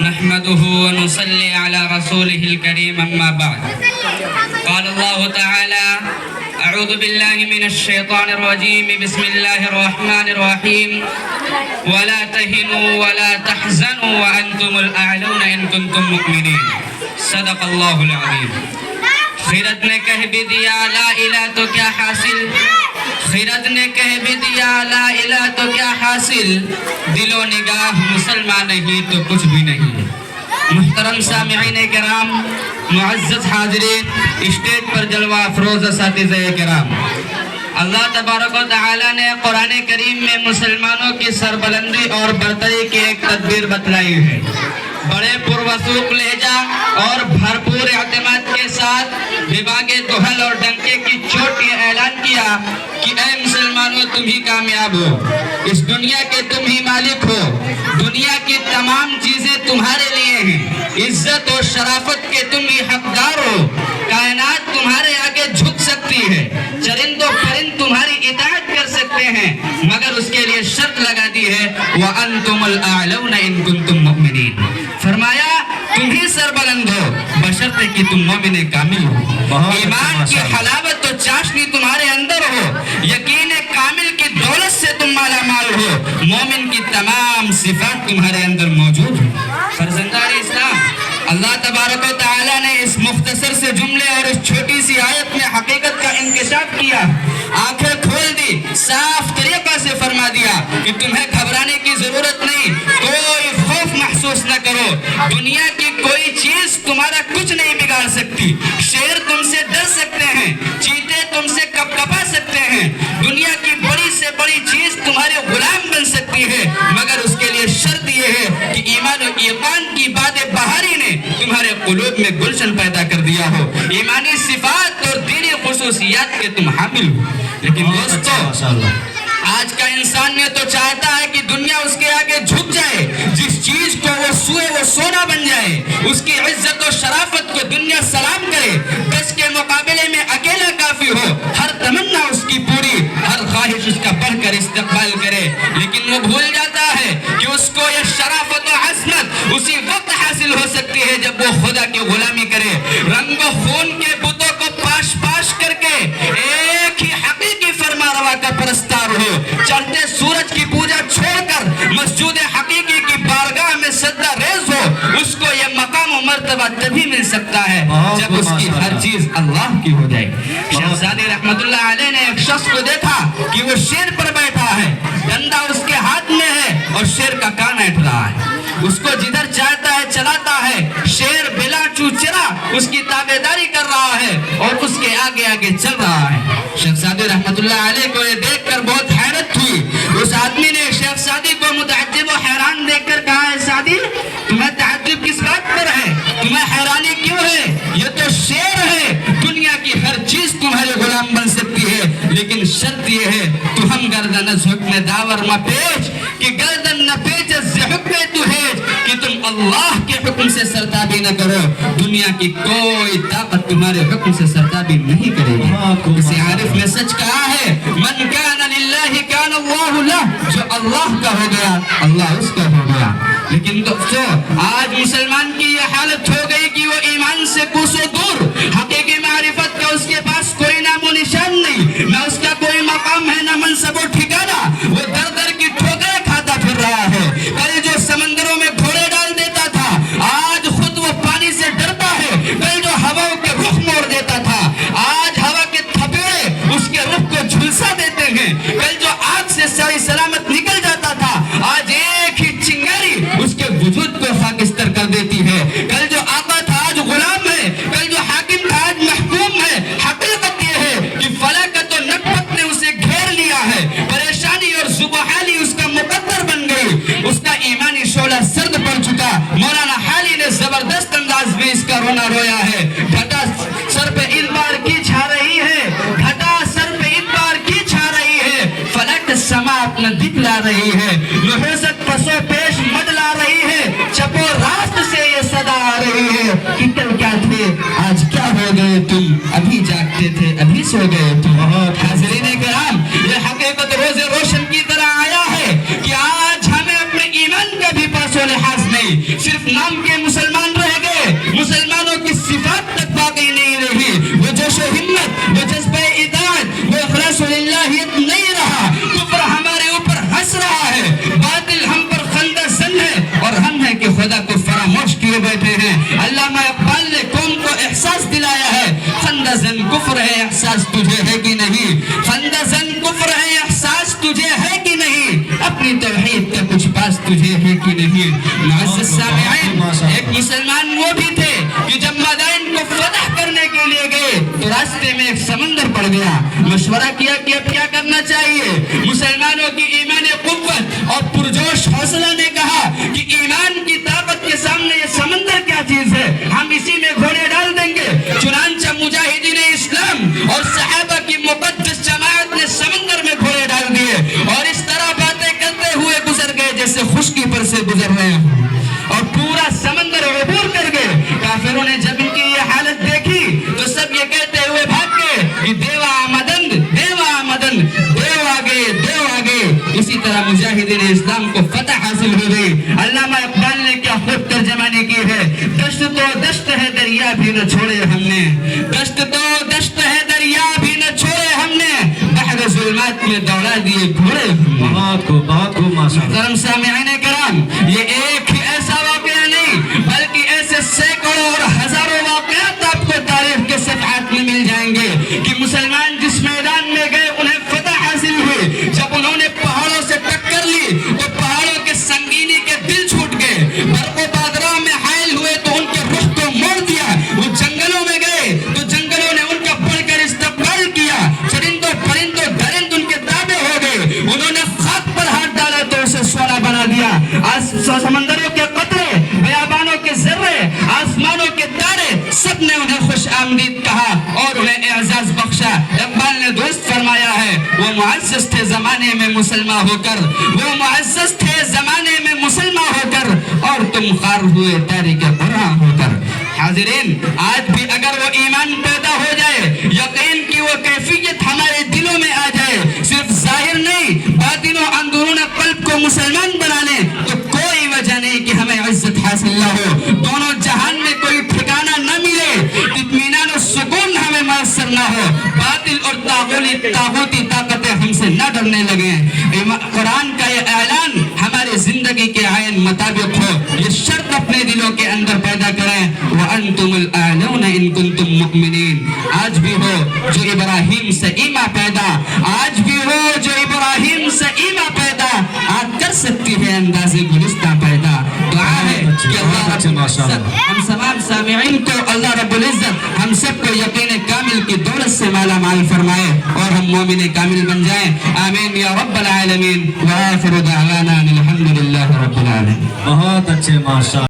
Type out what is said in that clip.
نحمده ونصلي على رسوله الكريم أما بعد. قال الله تعالى: أعوذ بالله من الشيطان الرجيم. بسم الله الرحمن الرحيم. ولا تهنوا ولا تحزنوا وأنتم الأعلون إن كنتم مؤمنين. صدق الله العظيم. خیرت نے کہہ بھی دیا لا الہ تو کیا حاصل، خیرت نے کہہ بھی دیا لا الہ تو کیا حاصل، دل و نگاہ مسلمان نہیں تو کچھ بھی نہیں. محترم سامعین کرام، معزز حاضرین، اسٹیج پر جلوہ افروز اساتذہ کرام، اللہ تبارک و تعالی نے قرآن کریم میں مسلمانوں کی سربلندی اور برتری کی ایک تدبیر بتلائی ہے. بڑے پروسوق لہجہ اور بھرپور اعتماد کے ساتھ بباغ دہل اور ڈنکے کی چوٹ یہ اعلان کیا کہ اے مسلمانوں تم ہی کامیاب ہو، اس دنیا کے تم ہی مالک ہو، دنیا کی تمام چیزیں تمہارے لیے ہیں، عزت و شرافت کے تم ہی حقدار ہو، کائنات تمہارے آگے جھک سکتی ہے، چرند و پرند تمہاری اطاعت کر سکتے ہیں، مگر اس کے لیے شرط لگا دی ہے وَأَنْتُمُ الْأَعْلَوْنَ إِن كُنتُم مُؤْمِنِينَ. فرمایا تم ہی سربلند ہو بشرطے کہ تم مومن کامل ہو، ایمان کی حلاوت و چاشنی تمہارے اندر ہو، یقین کامل کی دولت سے تم مالا مال ہو، مومن کی تمام صفات تمہارے اندر موجود ہیں. فرزندان اسلام، اللہ تبارک و تعالی نے اس مختصر سے جملے اور اس چھوٹی سی آیت میں حقیقت کا انکشاف کیا، آنکھیں کھول دی، صاف طریقہ سے فرما دیا کہ تمہیں گھبرانے کی ضرورت نہیں، کوئی خوف محسوس نہ کرو، دنیا کی کوئی چیز تمہارا کچھ نہیں بگاڑ سکتی، شیر تم سے ڈر سکتے ہیں، چیتے تم سے کپکپا سکتے ہیں، دنیا کی بڑی سے بڑی چیز تمہارے غلام بن سکتی ہے، مگر اس کے لیے شرط یہ ہے کہ ایمان و ایقان کی باد بہاری نے تمہارے قلوب میں گلشن پیدا کر دیا ہو، ایمانی صفات اور دینی خصوصیات کے تم حامل ہو. لیکن دوستو، آج کا انسان یہ تو چاہتا ہے کہ دنیا اس کے آگے جھک جائے، جس چیز کو وہ سوئے وہ سونا بن جائے، اس کی عزت و شرافت کو دنیا سلام کرے، دس کے مقابلے میں اکیلا کافی ہو، ہر تمنا اس کی پوری، ہر خواہش اس کا بڑھ کر استقبال کرے. لیکن وہ بھول جاتا ہے کہ اس کو یہ شرافت و عظمت اسی وقت حاصل ہو سکتی ہے جب وہ خدا کی غلامی کرے، رنگ و خون کے بتوں کو پاش پاش کر کے ایک ہی حقیقی فرما روا کا پرستار ہو، چڑھتے سورج کی پوجا چھوڑ کر مسجود حقیقی کی بارگاہ میں سجدہ ریز ہو. اس کو یہ مقام و مرتبہ تبھی مل سکتا ہے جب اس کی ہر چیز اللہ کی ہو جائے. شہزادی رحمت اللہ علیہ نے ایک شخص کو دیکھا کہ وہ شیر پر بیٹھا ہے، ڈنڈا اس کے ہاتھ میں ہے اور شیر کا کان اٹھ رہا ہے، اس کو جدھر چاہتا ہے چلاتا ہے، شیر بلا چوچرا اس کی تابعداری کر رہا ہے اور اس کے آگے آگے چل رہا ہے. شہزادی رحمت اللہ علیہ کو یہ دیکھ کر بہت حیرت ہوئی. اس آدمی نے شہزادی کو متعجب و حیران دیکھ کر کہا: ہے سادی، تمہیں تعجب کس بات پر ہے؟ تمہیں حیرانی کیوں ہے؟ یہ تو شیر ہے، دنیا کی ہر چیز تمہارے غلام بن سکتی ہے، لیکن شرط یہ ہے تو ہم گردن از حکم داور ما پیچ کہ گردن نہ پیچ از حکم تو ہیچ، کہ تم اللہ کے حکم سے سرتابی نہ کرو، دنیا کی کوئی طاقت تمہارے حکم سے سرتابی نہیں کرے گی. کسی عارف نے سچ کہا ہے: من کان للہ کان اللہ لہ، جو اللہ کا ہو گیا اللہ اس کا ہو گیا. لیکن دوستو، آج مسلمان کی یہ حالت ہو گئی کہ وہ ایمان سے کوسوں دور، حقیقی معرفت کا اس کے پاس کوئی نام و نشان نہیں، نہ اس کا کوئی مقام ہے نہ منصب و ٹھکانہ، وہ در در کی ٹھوکریں کھاتا پھر رہا ہے. کل جو سمندروں میں گھوڑے ڈال دیتا تھا آج خود وہ پانی سے ڈرتا ہے، کل جو ہواؤں کے رخ موڑ دیتا تھا آج ہوا کے تھپیڑے اس کے رخ کو جھلسا دیتے ہیں، کل جو آگ سے صحیح سلامت نکل جاتا تھا آج ایک ہی چنگاری اس کے وجود کو خاکستر کر دیتی ہے. کل جو آقا تھا آج غلام ہے، کل جو حاکم تھا آج محکوم ہے. حقیقت یہ ہے کہ فلاکت و نکبت نے اسے گھیر لیا ہے، پریشانی اور زبحالی اس کا مقدر بن گئی، اس کا ایمانی شعلہ سرد پڑ چکا. مولانا حالی نے زبردست انداز میں اس کا رونا رویا ہے. گھٹا سر پہ اس بار کی چھا رہی ہے، گھٹا سر پہ اس بار کی چھا رہی ہے، فلک سما اپنا دکھلا رہی ہے، نحوست پسو پیش مڈلا رہی ہے، چپو راست سے یہ صدا آ رہی ہے کہ کل کیا تھے آج کیا ہو گئے تم، ابھی جاگتے تھے ابھی سو گئے تم. حاضرین کرام، یہ حقیقت روز روشن کی طرح آیا ہے کہ آج ہمیں اپنے ایمان کا بھی پاس و لحاظ نہیں، صرف نام کے مسلمان رہ گئے، مسلمانوں کی صفات تک باقی نہیں رہی، وہ جوش و ہمت، وہ جذبہ اطاعت، وہ اخلاص للہیت نہیں رہا۔ کفر ہمارے اوپر ہنس رہا ہے، باطل ہم پر خندہ زن ہے، اور ہم ہیں کہ خدا کو فراموش کیے بیٹھے ہیں۔ علامہ اقبال نے قوم کو احساس دلایا ہے، خندہ زن کفر ہے، احساس تجھے ہے کہ نہیں؟ خندہ زن کفر ہے، احساس تجھے ہے کہ نہیں؟ اپنی توحید کا کچھ پاس تجھے ہے کہ نہیں؟ معزز سامعین، ایک مسلمان وہ بھی تھے کہ جب مدائن کو فتح کرنے کے لیے گئے تو راستے میں ایک سمندر پڑ گیا۔ مشورہ کیا کہ اب کیا کرنا چاہیے؟ مسلمانوں کی ایمان قوت اور پرجوش حوصلہ نے کہا کہ ایمان کی طاقت کے سامنے یہ سمندر کیا چیز ہے، ہم اسی میں گھوڑے ڈال دیں گے۔ چنانچہ مجاہدین اسلام اور صحابہ کی مقدس جماعت نے سمندر میں گھوڑے ڈال دیے اور اس طرح باتیں کرتے ہوئے گزر گئے جیسے خشکی پر سے گزر رہے ہیں، اور پورا سمندر عبور کر گئے۔ کافروں نے جب ان کی یہ حالت دیکھی تو سب یہ کہتے ہوئے بھاگ گئے کہ دیوا مدن، دیوا مدن، دیو آگے، دیو آگے۔ اسی طرح مجاہدین اسلام کو فتح حاصل ہو گئی۔ علامہ اقبال نے کیا خوب ترجمانی کی ہے، دشت تو دشت ہے دریا بھی نہ چھوڑے ہم نے، دشت تو دشت ہے دریا بھی نہ چھوڑے ہم نے، بحر ظلمات میں دوڑا دیے گھوڑے ہم نے۔ بہت خوب محترم سامعین کرام، یہ ایک ہی ایسا واقعہ نہیں بلکہ ایسے سینکڑوں اور ہزاروں واقعات آپ کو تاریخ کے صفحات میں مل جائیں گے کہ مسلمان جس میدان میں گئے انہیں فتح حاصل ہوئی۔ جب انہوں نے پہاڑوں سے ٹکر لی تو پہاڑوں کے سنگینی کے دل چھوٹ گئے، برق و بادراہ میں حائل ہوئے تو ان کے رخ کو موڑ دیا۔ وہ جنگلوں میں گئے تو جنگلوں نے ان کا بڑھ کر استقبال کیا، چرندوں پرندوں درند ان کے تابع ہو گئے۔ انہوں نے خاک پر ہاتھ ڈالا تو اسے سونا بنا دیا۔ سمندروں کے قطرے، بیابانوں کے ذرے، آسمانوں کے تارے، سب نے انہیں خوش آمدید کہا اور انہیں اعزاز بخشا۔ اقبال نے درست فرمایا ہے، وہ معزز تھے زمانے میں مسلمان ہو کر، وہ معزز تھے زمانے میں مسلمان ہو کر، اور تم خار ہوئے تاریخ قرآن ہو کر۔ حاضرین، آج بھی اگر وہ ایمان پیدا ہو جائے، یقین کی وہ کیفیت ہمارے دلوں میں آ جائے، صرف ظاہر نہیں باطن و اندرون قلب کو مسلمان بنا لیں، تو کوئی وجہ نہیں کہ ہمیں عزت حاصل نہ ہو، دونوں جہان میں کوئی ٹھکانہ نہ ملے، اطمینان و سکون ہمیں میسر نہ ہو، باطل اور طاغوتی طاقتیں ہم سے نہ ڈرنے لگیں۔ قرآن کا یہ اعلان ہمارے زندگی کے عین مطابق ہو، یہ شرط اپنے دلوں کے اندر پیدا کریں، وَأَنْتُمُ الْأَعْلَوْنَ إِن كُنتُم مُؤْمِنِينَ۔ آج بھی ہو جو ابراہیم سے ایمان پیدا، آج بھی ہو جو ابراہیم سے ایمان پیدا، آج کر سکتی ہے انداز گلستہ پیدا۔ دعا ہے کہ اللہ رب العزت ہم تمام سامعین کو، اللہ رب العزت ہم سب کو یقین کامل کی دولت سے مالا مال فرمائے اور ہم مومن کامل بن جائیں، آمین یا رب العالمین۔ وآخر دعوانا الحمدللہ رب العالمین۔ بہت اچھے، ماشاء